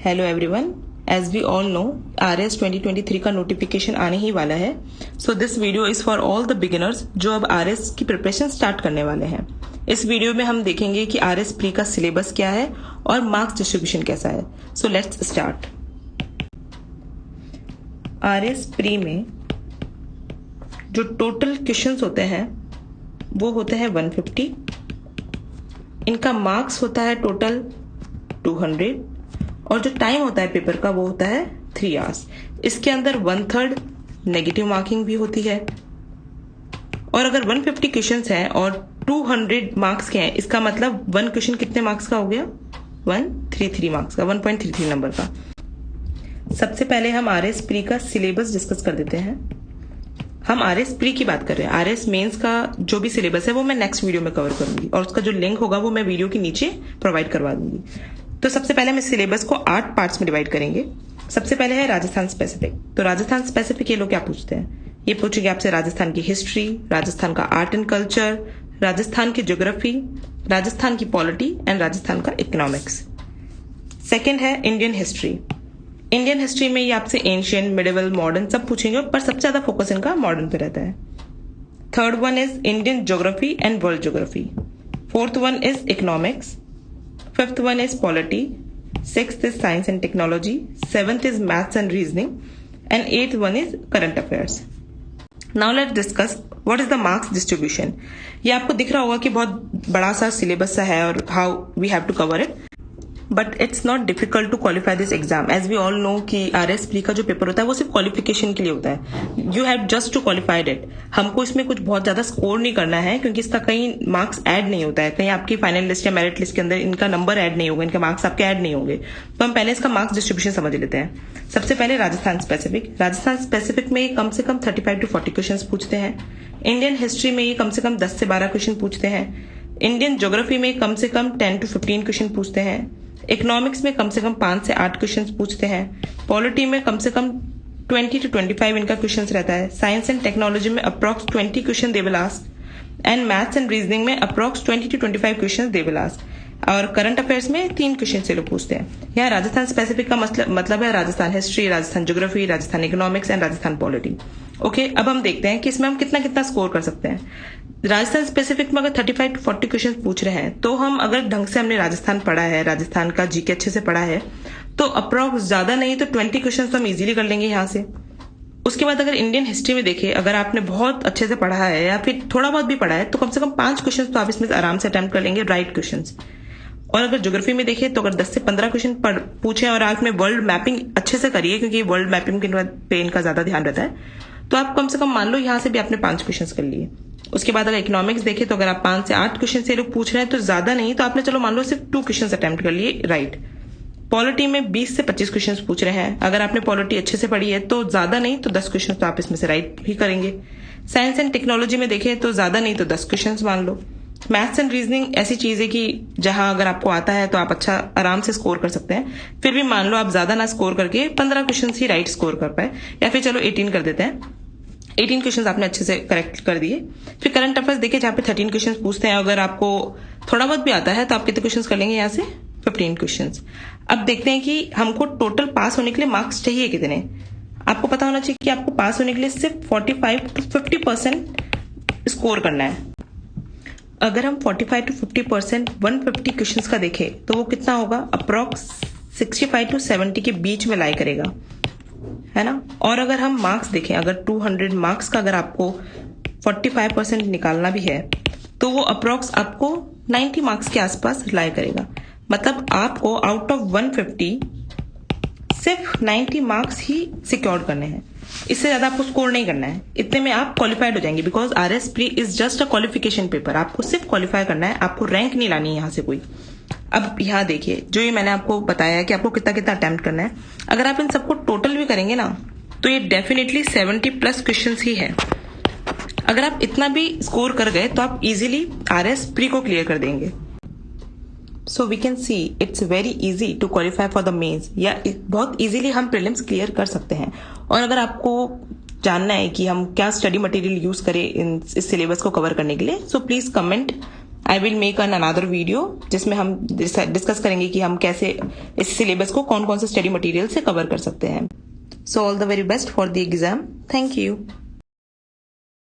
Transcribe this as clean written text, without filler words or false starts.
Hello everyone, as we all know RS 2023 का notification आने ही वाला है। So this video is for all the beginners जो अब RS की प्रिपरेशन स्टार्ट करने वाले हैं। इस वीडियो में हम देखेंगे कि RS प्री का सिलेबस क्या है और मार्क्स डिस्ट्रीब्यूशन कैसा है। So let's start. RS pre में जो टोटल क्वेश्चंस होते हैं वो होते हैं 150। इनका मार्क्स होता है टोटल 200 और जो टाइम होता है पेपर का वो होता है 3 आवर्स। इसके अंदर 1/3 नेगेटिव मार्किंग भी होती है। और अगर 150 क्वेश्चंस हैं और 200 मार्क्स के हैं, इसका मतलब 1 क्वेश्चन कितने मार्क्स का हो गया? 133 मार्क्स का, 1.33 नंबर का। सबसे पहले हम RS प्री का सिलेबस डिस्कस कर देते हैं। हम RS प्री की बात कर रहे हैं। RS मेंस का जो भी सिलेबस है वो मैं नेक्स्ट वीडियो में कवर करूंगी और उसका जो लिंक होगा वो मैं वीडियो के नीचे प्रोवाइड करवा दूंगी। तो सबसे पहले हम इस सिलेबस को 8 पार्ट्स में डिवाइड करेंगे। सबसे पहले है राजस्थान स्पेसिफिक। तो राजस्थान स्पेसिफिक ये लोग क्या पूछते हैं? ये पूछेंगे आपसे राजस्थान की हिस्ट्री, राजस्थान का आर्ट एंड कल्चर, राजस्थान की ज्योग्राफी, राजस्थान की पॉलिटी एंड राजस्थान का इकोनॉमिक्स। सेकेंड है इंडियन हिस्ट्री। इंडियन हिस्ट्री में ये आपसे एंशियंट, मिडिवल, मॉडर्न सब पूछेंगे, पर सबसे ज्यादा फोकस इनका मॉडर्न पे रहता है। Third one is Indian geography and world geography. Fourth one is economics. Fifth one is polity, 6th is science and technology, 7th is maths and reasoning, and 8th one is current affairs. Now let's discuss what is the marks distribution. ये आपको दिख रहा होगा कि बहुत बड़ा सा syllabus सा है और how we have to cover it. But it's not difficult to qualify this exam. As we all know कि RS प्री का जो पेपर होता है वो सिर्फ क्वालिफिकेशन के लिए होता है। You have just to qualified it. हमको इसमें कुछ बहुत ज्यादा स्कोर नहीं करना है क्योंकि इसका कहीं मार्क्स ऐड नहीं होता है। कहीं आपकी फाइनल लिस्ट या मेरिट लिस्ट के अंदर इनका नंबर ऐड नहीं होगा, इनके मार्क्स आपके ऐड नहीं होंगे। तो हम पहले इसका मार्क्स डिस्ट्रीब्यूशन समझ लेते हैं। सबसे पहले राजस्थान स्पेसिफिक। राजस्थान स्पेसिफिक में कम से कम 35 to 40 क्वेश्चन पूछते हैं। इंडियन हिस्ट्री में ये कम से कम 10 से 12 क्वेश्चन पूछते हैं। इंडियन ज्योग्राफी में कम से कम 10 to 15 क्वेश्चन पूछते हैं। इकोनॉमिक्स में कम से कम 5 से 8 क्वेश्चंस पूछते हैं। पॉलिटी में कम से कम 20 to 25 इनका क्वेश्चंस रहता है। साइंस एंड टेक्नोलॉजी में approx 20 question they will ask and maths and reasoning में approx 20 to 25 question they will ask. और करंट अफेयर्स में 3 क्वेश्चन से लोग पूछते हैं। यहाँ राजस्थान स्पेसिफिक का मतलब है Rajasthan history, Rajasthan geography, Rajasthan economics and Rajasthan polity. Okay, अब हम देखते हैं कि इसमें हम कितना कितना स्कोर कर सकते हैं। राजस्थान स्पेसिफिक में अगर 35 to 40 क्वेश्चन पूछ रहे हैं तो हम अगर ढंग से हमने राजस्थान पढ़ा है, राजस्थान का जीके अच्छे से पढ़ा है, तो अप्रॉक्स ज्यादा नहीं तो 20 क्वेश्चन तो हम इजीली कर लेंगे यहाँ से। उसके बाद अगर इंडियन हिस्ट्री में देखें, अगर आपने बहुत अच्छे से पढ़ा है या फिर थोड़ा बहुत भी पढ़ा है तो कम से कम 5 क्वेश्चन तो आप इसमें आराम से अटेम्प्ट कर लेंगे, राइट क्वेश्चन। और अगर ज्योग्राफी में देखें तो अगर 10 से 15 क्वेश्चन पूछे और आपने वर्ल्ड मैपिंग अच्छे से करिए, क्योंकि वर्ल्ड मैपिंग पे इनका ज्यादा ध्यान रहता है, तो आप कम से कम मान लो यहाँ से भी आपने 5 क्वेश्चन कर लिए। उसके बाद अगर इकोनॉमिक्स देखें तो अगर आप 5 से 8 क्वेश्चन से लोग पूछ रहे हैं तो ज्यादा नहीं तो आपने चलो मान लो सिर्फ 2 क्वेश्चन अटेम्प्ट कर लिए, राइट। पॉलिटी में 20 से 25 क्वेश्चन पूछ रहे हैं। अगर आपने पॉलिटी अच्छे से पढ़ी है तो ज्यादा नहीं तो 10 क्वेश्चन तो आप इसमें से राइट ही करेंगे। साइंस एंड टेक्नोलॉजी में देखें तो ज्यादा नहीं तो 10 क्वेश्चन मान लो। मैथ्स एंड रीजनिंग ऐसी चीज है कि जहां अगर आपको आता है तो आप अच्छा आराम से स्कोर कर सकते हैं। फिर भी मान लो आप ज्यादा ना स्कोर करके 15 क्वेश्चन ही राइट स्कोर कर पाए, या फिर चलो 18 कर देते हैं। 18 क्वेश्चंस आपने अच्छे से करेक्ट कर दिए। फिर करंट अफेयर्स देखिए जहां पे 13 क्वेश्चंस पूछते हैं। अगर आपको थोड़ा बहुत भी आता है तो आप कितने क्वेश्चंस कर लेंगे यहाँ से? 15 क्वेश्चंस। अब देखते हैं कि हमको टोटल पास होने के लिए मार्क्स चाहिए कितने। आपको पता होना चाहिए कि आपको पास होने के लिए सिर्फ 45 to 50% स्कोर करना है। अगर हम 45 to 50% 150 क्वेश्चंस का देखें तो वो कितना होगा? अप्रॉक्स 65 to 70 के बीच में लाई करेगा, है ना। और अगर हम मार्क्स देखें, अगर 200 मार्क्स का अगर आपको 45% निकालना भी है तो वो अप्रॉक्स आपको 90 मार्क्स के आसपास लाई करेगा। मतलब आपको आउट ऑफ 150 सिर्फ 90 मार्क्स ही सिक्योर करने हैं, इससे ज्यादा आपको स्कोर नहीं करना है। इतने में आप क्वालिफाइड हो जाएंगे, because RS pre is just a qualification paper. आपको सिर्फ क्वालिफाई करना है, आपको रैंक नहीं लानी है यहाँ से कोई। अब यहाँ देखिए, जो ये मैंने आपको बताया है कि आपको कितना कितना अटेम्प्ट करना है, अगर आप इन सबको टोटल भी करेंगे ना तो ये डेफिनेटली 70+ क्वेश्चन ही है। अगर आप इतना भी स्कोर कर गए तो आप इजीली RS प्री को क्लियर कर देंगे। So we can see it's very easy to qualify for the mains, या बहुत इजीली हम प्रीलिम्स क्लियर कर सकते हैं। और अगर आपको जानना है कि हम क्या स्टडी मटेरियल यूज करें इस सिलेबस को कवर करने के लिए, so please comment. I will make an another video जिसमें हम डिस्कस करेंगे कि हम कैसे इस सिलेबस को कौन कौन से स्टडी मटेरियल से कवर कर सकते हैं. So all the very best for the exam. Thank you.